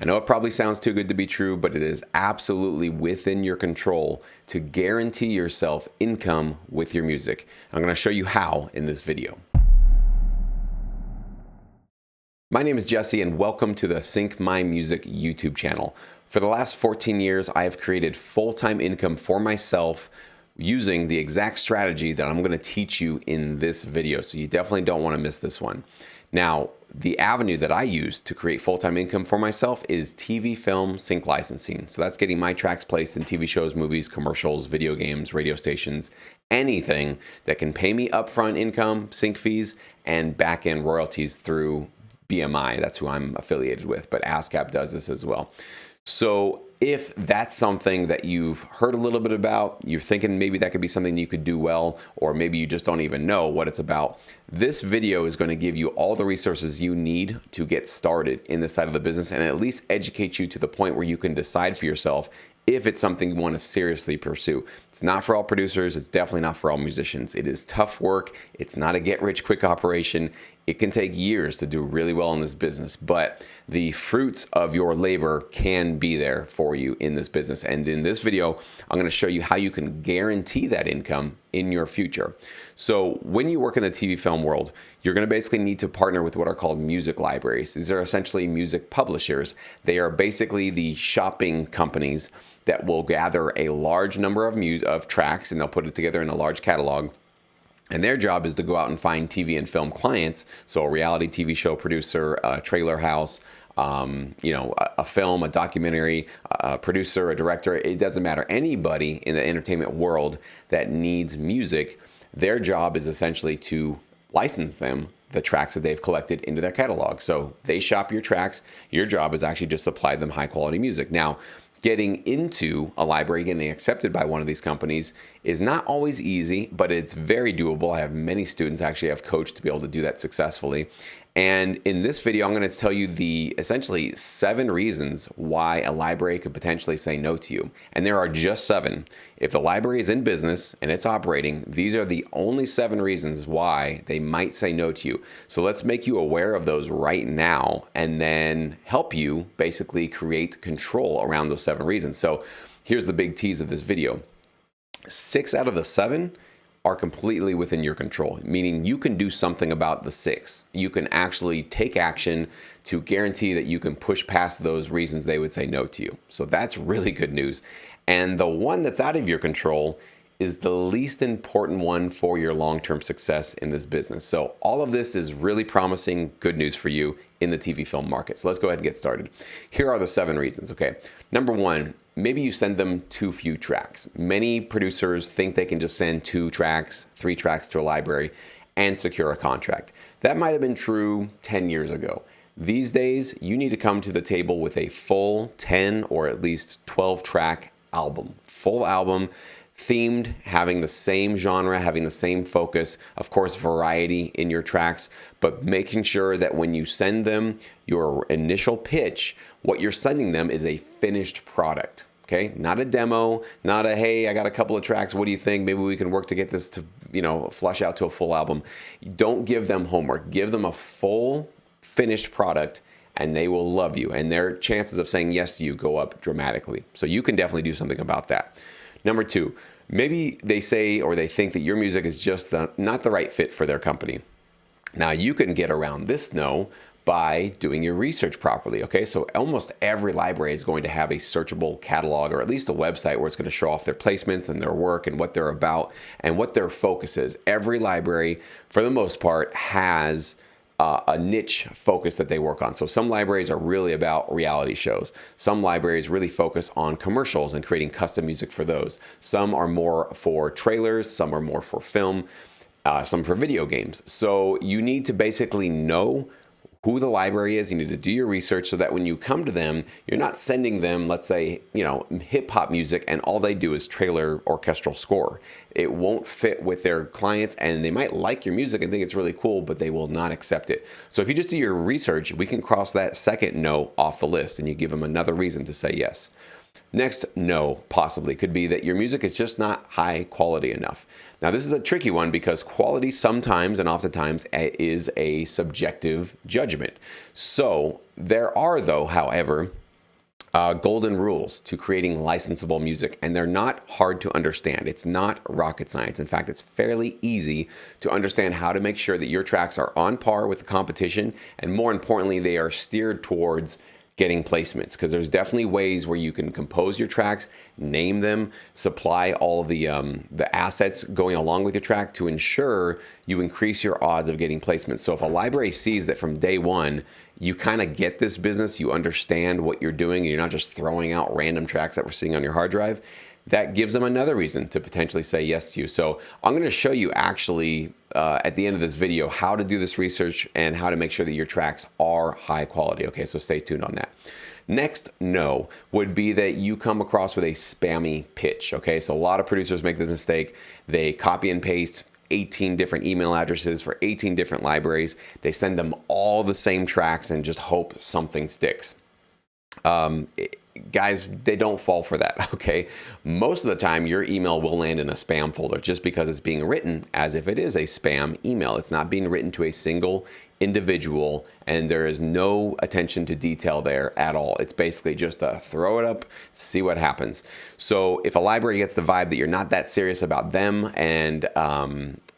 I know it probably sounds too good to be true, but it is absolutely within your control to guarantee yourself income with your music. I'm going to show you how in this video. My name is Jesse and welcome to the Sync My Music YouTube channel. For the last 14 years, I have created full-time income for myself using the exact strategy that I'm going to teach you in this video. So you definitely don't want to miss this one. Now, the avenue that I use to create full-time income for myself is TV film sync licensing. So that's getting my tracks placed in TV shows, movies, commercials, video games, radio stations, anything that can pay me upfront income, sync fees, and back-end royalties through BMI. That's who I'm affiliated with, but ASCAP does this as well. So if that's something that you've heard a little bit about, you're thinking maybe that could be something you could do well, or maybe you just don't even know what it's about, this video is going to give you all the resources you need to get started in this side of the business and at least educate you to the point where you can decide for yourself if it's something you want to seriously pursue. It's not for all producers. It's definitely not for all musicians. It is tough work. It's not a get-rich-quick operation. It can take years to do really well in this business, but the fruits of your labor can be there for you in this business. And in this video, I'm going to show you how you can guarantee that income in your future. So when you work in the TV film world, you're going to basically need to partner with what are called music libraries. These are essentially music publishers. They are basically the shopping companies that will gather a large number of tracks and they'll put it together in a large catalog. And their job is to go out and find TV and film clients. So a reality TV show producer, a trailer house, a film, a documentary, a producer, a director, it doesn't matter. Anybody in the entertainment world that needs music, their job is essentially to license them the tracks that they've collected into their catalog. So they shop your tracks. Your job is actually just supply them high quality music. Now, getting into a library, getting accepted by one of these companies is not always easy, but it's very doable. I have many students actually I've coached to be able to do that successfully. And in this video, I'm going to tell you the essentially 7 reasons why a library could potentially say no to you. And there are just 7. If the library is in business and it's operating, these are the only 7 reasons why they might say no to you. So let's make you aware of those right now and then help you basically create control around those 7 reasons. So here's the big tease of this video. 6 out of the 7 are completely within your control, meaning you can do something about the 6. You can actually take action to guarantee that you can push past those reasons they would say no to you. So that's really good news. And the one that's out of your control is the least important one for your long-term success in this business. So all of this is really promising good news for you in the TV film market. So let's go ahead and get started. Here are the 7 reasons, okay? Number 1, maybe you send them too few tracks. Many producers think they can just send 2 tracks, 3 tracks to a library and secure a contract. That might have been true 10 years ago. These days, you need to come to the table with a full 10 or at least 12 track album, full album, themed, having the same genre, having the same focus, of course, variety in your tracks, but making sure that when you send them your initial pitch, what you're sending them is a finished product, okay? Not a demo, not a, hey, I got a couple of tracks, what do you think? Maybe we can work to get this to, flush out to a full album. Don't give them homework. Give them a full finished product and they will love you. And their chances of saying yes to you go up dramatically. So you can definitely do something about that. Number 2, maybe they say or they think that your music is just not the right fit for their company. Now you can get around this no by doing your research properly, okay? So almost every library is going to have a searchable catalog or at least a website where it's going to show off their placements and their work and what they're about and what their focus is. Every library, for the most part, has a niche focus that they work on. So some libraries are really about reality shows. Some libraries really focus on commercials and creating custom music for those. Some are more for trailers, some are more for film, some for video games. So you need to basically know who the library is. You need to do your research so that when you come to them, you're not sending them, let's say, hip hop music and all they do is trailer orchestral score. It won't fit with their clients and they might like your music and think it's really cool, but they will not accept it. So if you just do your research, we can cross that second no off the list and you give them another reason to say yes. Next, no, possibly, could be that your music is just not high quality enough. Now, this is a tricky one because quality sometimes and oftentimes is a subjective judgment. So there are, though, however, golden rules to creating licensable music, and they're not hard to understand. It's not rocket science. In fact, it's fairly easy to understand how to make sure that your tracks are on par with the competition, and more importantly, they are steered towards getting placements, because there's definitely ways where you can compose your tracks, name them, supply all of the assets going along with your track to ensure you increase your odds of getting placements. So if a library sees that from day one, you kind of get this business, you understand what you're doing, and you're not just throwing out random tracks that we're seeing on your hard drive, that gives them another reason to potentially say yes to you. So I'm going to show you actually at the end of this video how to do this research and how to make sure that your tracks are high quality. Okay, so stay tuned on that. Next no would be that you come across with a spammy pitch. Okay, so a lot of producers make this mistake. They copy and paste 18 different email addresses for 18 different libraries. They send them all the same tracks and just hope something sticks. Guys, they don't fall for that, okay? Most of the time, your email will land in a spam folder just because it's being written as if it is a spam email. It's not being written to a single individual, and there is no attention to detail there at all. It's basically just a throw it up, see what happens. So if a library gets the vibe that you're not that serious about them, and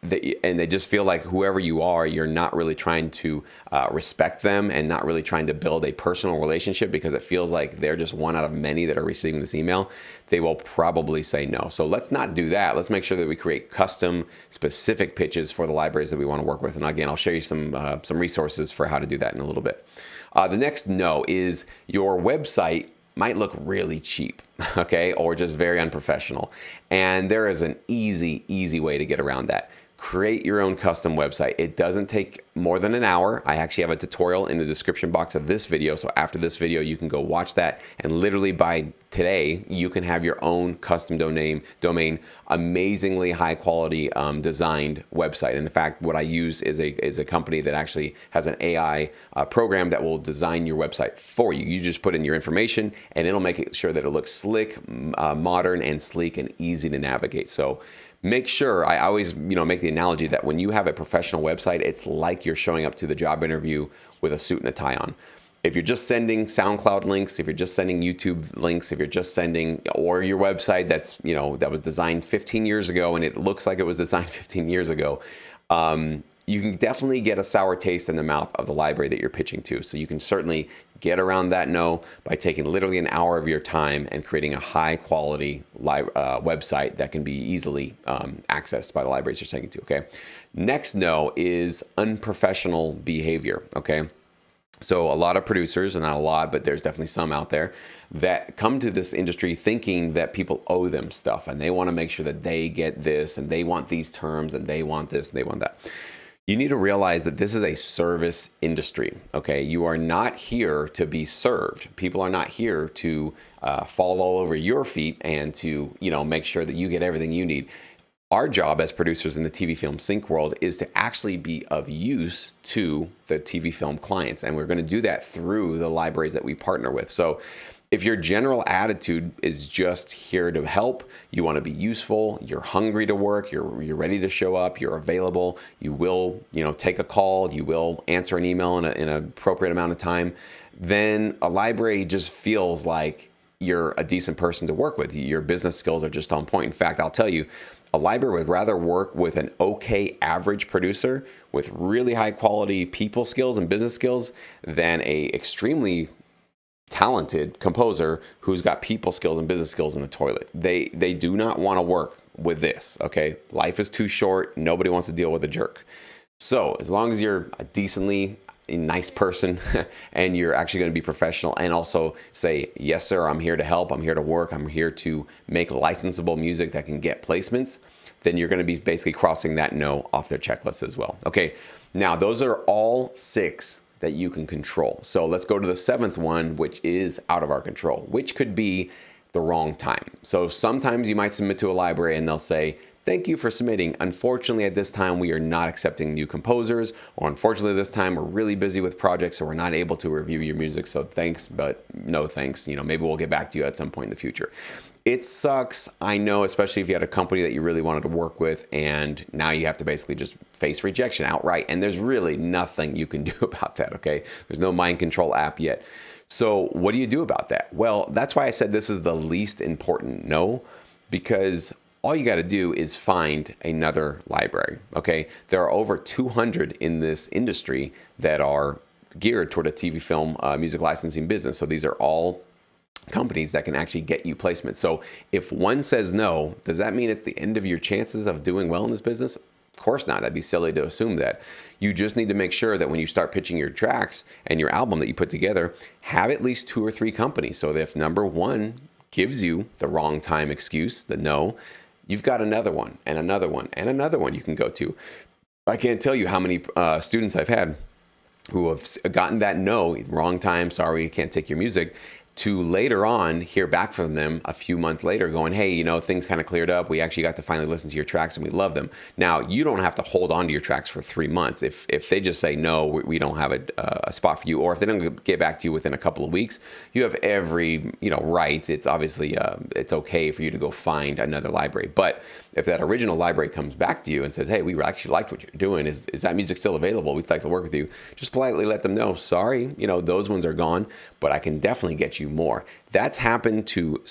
they just feel like whoever you are, you're not really trying to respect them and not really trying to build a personal relationship, because it feels like they're just one out of many that are receiving this email, they will probably say no. So let's not do that. Let's make sure that we create custom specific pitches for the libraries that we want to work with. And again, I'll show you some resources for how to do that in a little bit. The next no is your website might look really cheap, okay, or just very unprofessional. And there is an easy way to get around that. Create your own custom website. It doesn't take more than an hour. I actually have a tutorial in the description box of this video. So after this video, you can go watch that. And literally by today, you can have your own custom domain, amazingly high quality designed website. And in fact, what I use is a company that actually has an AI program that will design your website for you. You just put in your information and it'll make it sure that it looks slick, modern and sleek and easy to navigate. So make sure, I always make the analogy that when you have a professional website, it's like you're showing up to the job interview with a suit and a tie on. If you're just sending SoundCloud links, if you're just sending YouTube links, if you're just sending, or your website that's, that was designed 15 years ago and it looks like it was designed 15 years ago, you can definitely get a sour taste in the mouth of the library that you're pitching to. So you can certainly get around that no by taking literally an hour of your time and creating a high quality website that can be easily accessed by the libraries you're sending to, okay? Next no is unprofessional behavior, okay? So a lot of producers, and not a lot, but there's definitely some out there that come to this industry thinking that people owe them stuff and they want to make sure that they get this and they want these terms and they want this and they want that. You need to realize that this is a service industry, okay? You are not here to be served. People are not here to fall all over your feet and to, make sure that you get everything you need. Our job as producers in the TV film sync world is to actually be of use to the TV film clients. And we're going to do that through the libraries that we partner with. So if your general attitude is just here to help, you want to be useful, you're hungry to work, you're ready to show up, you're available, you will, take a call, you will answer an email in an appropriate amount of time, then a library just feels like you're a decent person to work with. Your business skills are just on point. In fact, I'll tell you, a library would rather work with an okay average producer with really high quality people skills and business skills than a extremely talented composer who's got people skills and business skills in the toilet. They do not want to work with this, okay? Life is too short. Nobody wants to deal with a jerk. So as long as you're a decently nice person and you're actually going to be professional and also say, yes, sir, I'm here to help. I'm here to work. I'm here to make licensable music that can get placements, then you're going to be basically crossing that no off their checklist as well. Okay, now those are all 6 that you can control. So let's go to the 7th one, which is out of our control, which could be the wrong time. So sometimes you might submit to a library and they'll say, thank you for submitting. Unfortunately, at this time, we are not accepting new composers, or unfortunately, this time we're really busy with projects, so we're not able to review your music. So thanks, but no thanks. Maybe we'll get back to you at some point in the future. It sucks, I know, especially if you had a company that you really wanted to work with and now you have to basically just face rejection outright. And there's really nothing you can do about that, okay? There's no mind control app yet. So what do you do about that? Well, that's why I said this is the least important no, because all you got to do is find another library. Okay. There are over 200 in this industry that are geared toward a TV film music licensing business. So these are all companies that can actually get you placement. So if one says no, does that mean it's the end of your chances of doing well in this business? Of course not. That'd be silly to assume that. You just need to make sure that when you start pitching your tracks and your album that you put together, have at least 2 or 3 companies. So that if number one gives you the wrong time excuse, the no, you've got another one and another one and another one you can go to. I can't tell you how many students I've had who have gotten that no, wrong time, sorry, can't take your music, to later on hear back from them a few months later going, hey, you know, things kind of cleared up. We actually got to finally listen to your tracks and we love them. Now, you don't have to hold on to your tracks for 3 months. If they just say, no, we don't have a spot for you, or if they don't get back to you within a couple of weeks, you have every, right. It's obviously, it's okay for you to go find another library. But if that original library comes back to you and says, hey, we actually liked what you're doing. Is that music still available? We'd like to work with you. Just politely let them know, sorry, those ones are gone, but I can definitely get you more. That's happened to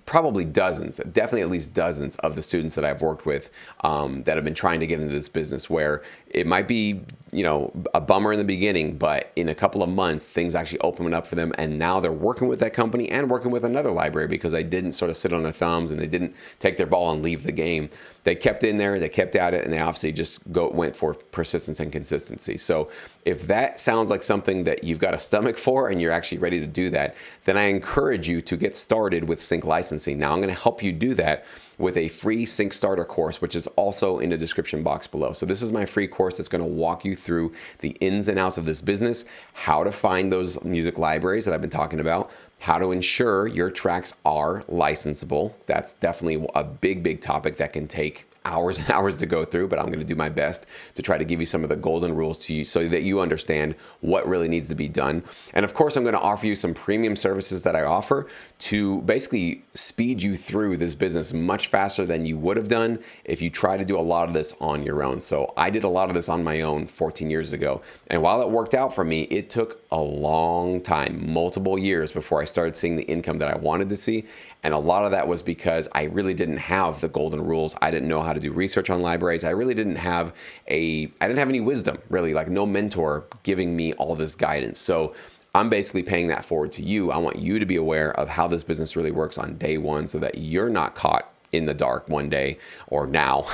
probably dozens, definitely at least dozens of the students that I've worked with that have been trying to get into this business, where it might be, a bummer in the beginning, but in a couple of months, things actually open up for them. And now they're working with that company and working with another library because they didn't sort of sit on their thumbs and they didn't take their ball and leave the game. They kept in there, they kept at it, and they obviously just went for persistence and consistency. So if that sounds like something that you've got a stomach for and you're actually ready to do that, then I encourage you to get started with sync licensing. Now I'm going to help you do that with a free sync starter course, which is also in the description box below. So this is my free course that's going to walk you through the ins and outs of this business, how to find those music libraries that I've been talking about, how to ensure your tracks are licensable. That's definitely a big topic that can take hours and hours to go through, but I'm going to do my best to try to give you some of the golden rules to you so that you understand what really needs to be done. And of course, I'm going to offer you some premium services that I offer to basically speed you through this business much faster than you would have done if you try to do a lot of this on your own. So I did a lot of this on my own 14 years ago. And while it worked out for me, it took a long time, multiple years before I started seeing the income that I wanted to see. And a lot of that was because I really didn't have the golden rules. I didn't know how to do research on libraries. I really didn't have any wisdom, really, like no mentor giving me all this guidance. So I'm basically paying that forward to you. I want you to be aware of how this business really works on day one so that you're not caught in the dark one day or now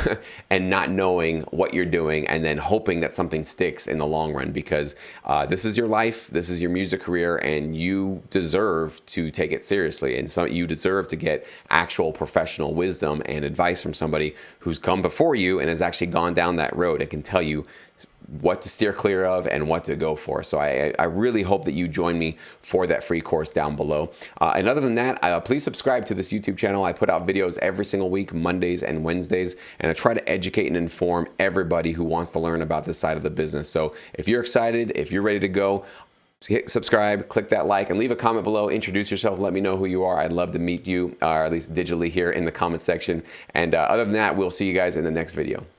and not knowing what you're doing and then hoping that something sticks in the long run, because this is your life, this is your music career, and you deserve to take it seriously. And so you deserve to get actual professional wisdom and advice from somebody who's come before you and has actually gone down that road and can tell you what to steer clear of and what to go for. So I really hope that you join me for that free course down below. And other than that, please subscribe to this YouTube channel. I put out videos every single week, Mondays and Wednesdays, and I try to educate and inform everybody who wants to learn about this side of the business. So if you're excited, if you're ready to go, hit subscribe, click that like, and leave a comment below. Introduce yourself. Let me know who you are. I'd love to meet you, or at least digitally here in the comment section. And other than that, we'll see you guys in the next video.